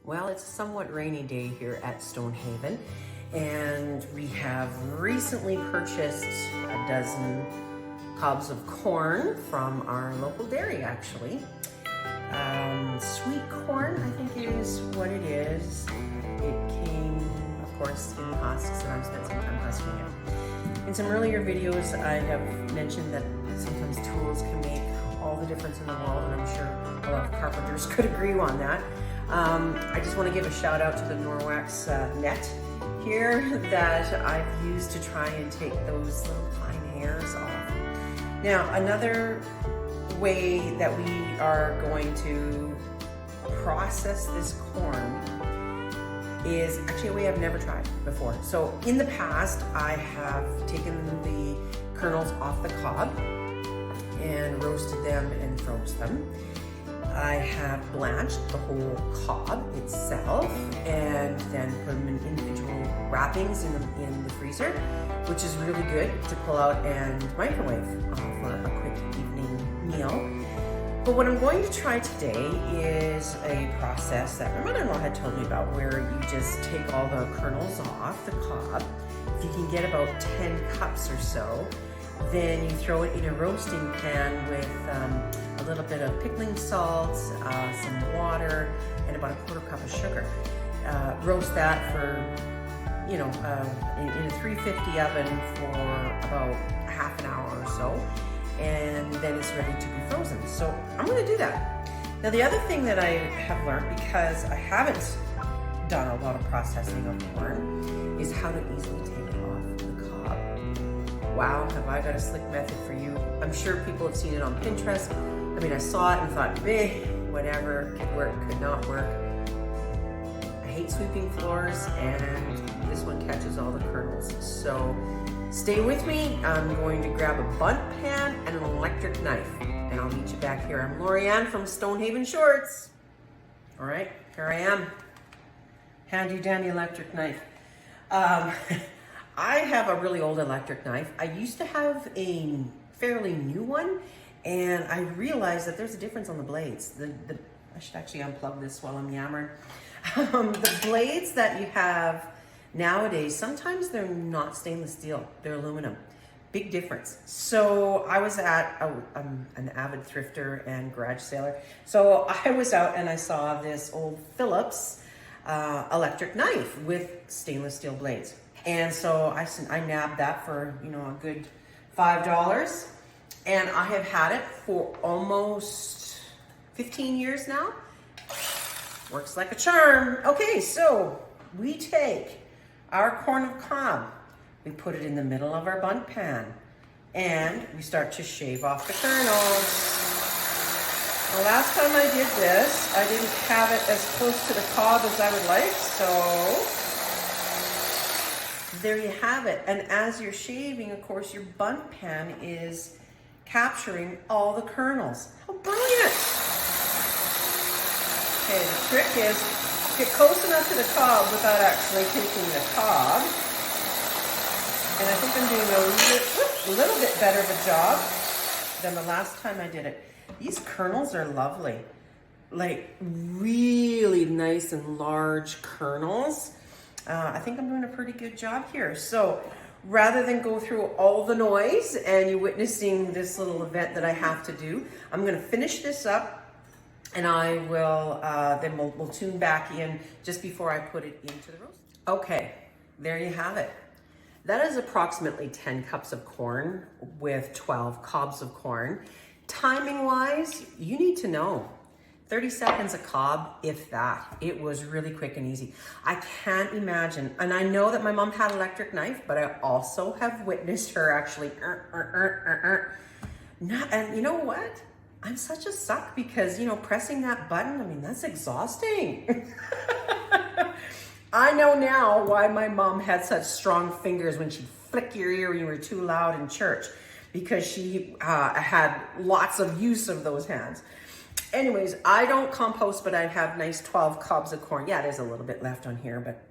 Well, it's a somewhat rainy day here at Stonehaven, and we have recently purchased a dozen cobs of corn from our local dairy, actually. Sweet corn, I think is what it is. It came, of course, in husks, and I've spent some time husking it. In some earlier videos, I have mentioned that sometimes tools can make all the difference in the world, and I'm sure a lot of carpenters could agree on that. I just want to give a shout out to the Norwax net here that I've used to try and take those little fine hairs off. Now, another way that we are going to process this corn is actually a way I've never tried before. So in the past, I have taken the kernels off the cob and roasted them and froze them. I have blanched the whole cob itself and then put them in individual wrappings in the freezer, which is really good to pull out and microwave for a quick evening meal. But what I'm going to try today is a process that my mother-in-law had told me about, where you just take all the kernels off the cob. If you can get about 10 cups or so, then you throw it in a roasting pan with a little bit of pickling salt, some water, and about a quarter cup of sugar. Roast that for, in a 350 oven for about half an hour or so, and then it's ready to be frozen. So I'm gonna do that. Now, the other thing that I have learned, because I haven't done a lot of processing of corn, is how to easily take it off the cob. Wow, have I got a slick method for you. I'm sure people have seen it on Pinterest. I mean, I saw it and thought, whatever, could work, could not work. I hate sweeping floors, and this one catches all the kernels. So stay with me. I'm going to grab a bunt pan and an electric knife, and I'll meet you back here. I'm Lorianne from Stonehaven Shorts. All right, here I am. Handy dandy electric knife. I have a really old electric knife. I used to have a fairly new one, and I realized that there's a difference on the blades. I should actually unplug this while I'm yammering. The blades that you have nowadays, sometimes they're not stainless steel, they're aluminum. Big difference. So I was at, I'm an avid thrifter and garage sailor. So I was out and I saw this old Phillips electric knife with stainless steel blades. And so I nabbed that for, a good $5. And I have had it for almost 15 years now. Works like a charm. Okay, so we take our corn of cob, we put it in the middle of our bunt pan, and we start to shave off the kernels. The last time I did this, I didn't have it as close to the cob as I would like, so there you have it. And as you're shaving, of course, your bunt pan is capturing all the kernels. How brilliant! Okay, the trick is get close enough to the cob without actually taking the cob. And I think I'm doing a little bit better of a job than the last time I did it. These kernels are lovely. Like really nice and large kernels. I think I'm doing a pretty good job here. So rather than go through all the noise and you witnessing this little event that I have to do, I'm gonna finish this up, and I will, then we'll tune back in just before I put it into the roast. Okay, there you have it. That is approximately 10 cups of corn with 12 cobs of corn. Timing wise, you need to know. 30 seconds a cob, if that. It was really quick and easy. I can't imagine, and I know that my mom had an electric knife, but I also have witnessed her actually, and you know what? I'm such a suck because, pressing that button, I mean, that's exhausting. I know now why my mom had such strong fingers when she'd flick your ear when you were too loud in church, because she had lots of use of those hands. Anyways, I don't compost, but I have nice 12 cobs of corn. Yeah, there's a little bit left on here, but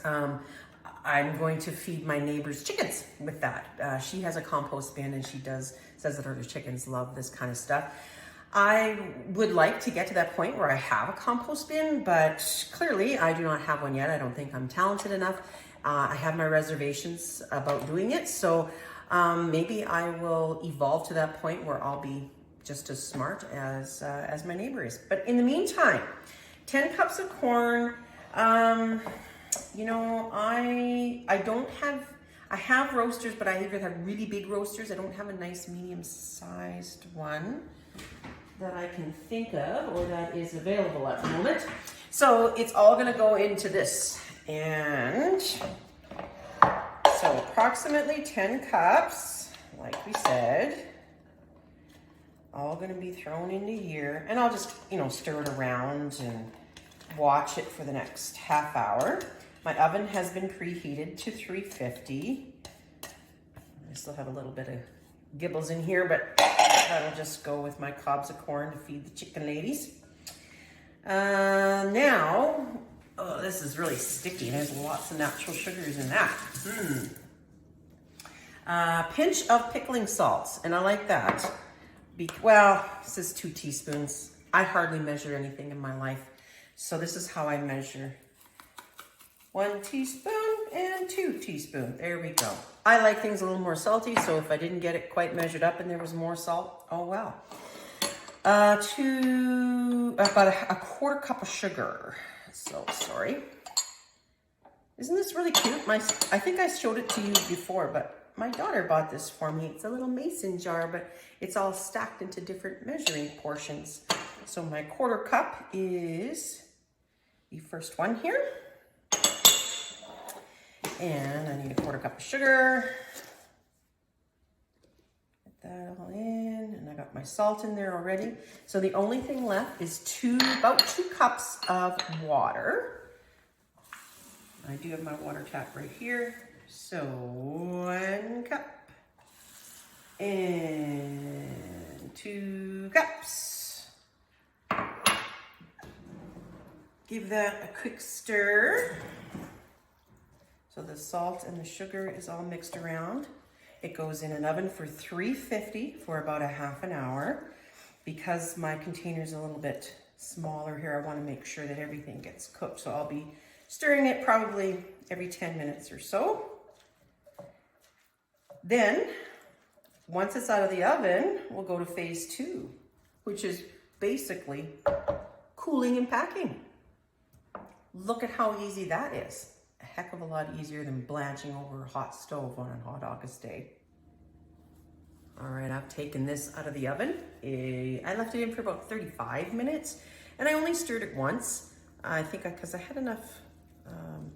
I'm going to feed my neighbor's chickens with that. She has a compost bin, and she says that her chickens love this kind of stuff. I would like to get to that point where I have a compost bin, but clearly I do not have one yet. I don't think I'm talented enough. I have my reservations about doing it, so maybe I will evolve to that point where I'll be just as smart as my neighbor is. But in the meantime, 10 cups of corn. You know, I have roasters, but I either have really big roasters. I don't have a nice medium-sized one that I can think of or that is available at the moment. So it's all gonna go into this. And so approximately 10 cups, like we said, all gonna be thrown into here. And I'll just, you know, stir it around and watch it for the next half hour. My oven has been preheated to 350. I still have a little bit of gibbles in here, but that'll just go with my cobs of corn to feed the chicken ladies. Now, oh, this is really sticky. There's lots of natural sugars in that. Pinch of pickling salts, and I like that. Well, this is 2 teaspoons. I hardly measure anything in my life, so this is how I measure. 1 teaspoon and 2 teaspoons. There we go. I like things a little more salty, so if I didn't get it quite measured up and there was more salt, oh well. About a quarter cup of sugar. So sorry. Isn't this really cute? I think I showed it to you before, but my daughter bought this for me. It's a little mason jar, but it's all stacked into different measuring portions. So my quarter cup is the first one here. And I need a quarter cup of sugar. Get that all in, and I got my salt in there already. So the only thing left is about 2 cups of water. I do have my water tap right here. So 1 cup and 2 cups. Give that a quick stir. So the salt and the sugar is all mixed around. It goes in an oven for 350 for about a half an hour. Because my container's a little bit smaller here, I want to make sure that everything gets cooked. So I'll be stirring it probably every 10 minutes or so. Then, once it's out of the oven, we'll go to phase 2, which is basically cooling and packing. Look at how easy that is. A heck of a lot easier than blanching over a hot stove on a hot August day. All right, I've taken this out of the oven. I left it in for about 35 minutes, and I only stirred it once. I think because I had enough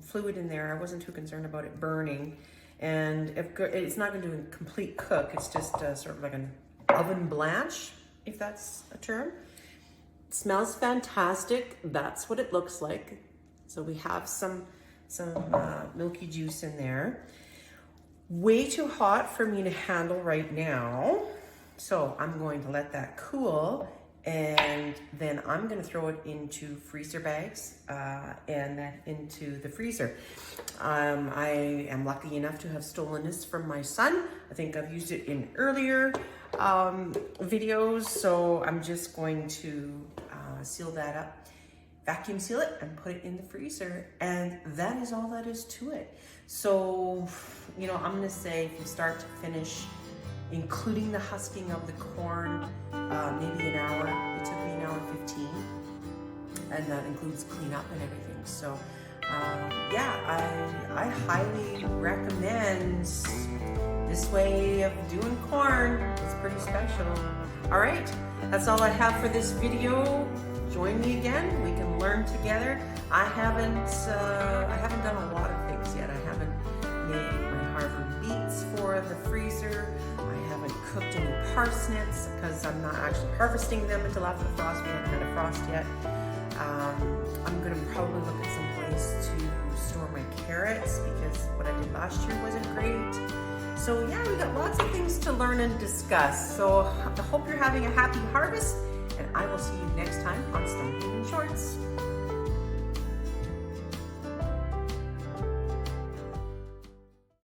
fluid in there, I wasn't too concerned about it burning. And it's not going to do a complete cook. It's just sort of like an oven blanch, if that's a term. It smells fantastic. That's what it looks like. So we have some milky juice in there. Way too hot for me to handle right now. So I'm going to let that cool, and then I'm going to throw it into freezer bags and then into the freezer. I am lucky enough to have stolen this from my son. I think I've used it in earlier videos, so I'm just going to seal that up, vacuum seal it, and put it in the freezer, and that is all that is to it. So, you know, I'm gonna say from start to finish, including the husking of the corn, maybe an hour. It took me an hour and 15, and that includes cleanup and everything. So yeah, I highly recommend this way of doing corn. It's pretty special. All right, that's all I have for this video. Join me again. We can learn together. I haven't done a lot of things yet. I haven't made my Harvard beets for the freezer. I haven't cooked any parsnips because I'm not actually harvesting them until after the frost. We haven't had a frost yet. I'm gonna probably look at some place to store my carrots because what I did last year wasn't great. So yeah, we got lots of things to learn and discuss. So I hope you're having a happy harvest, and I will see you next time on Stonehaven Shorts.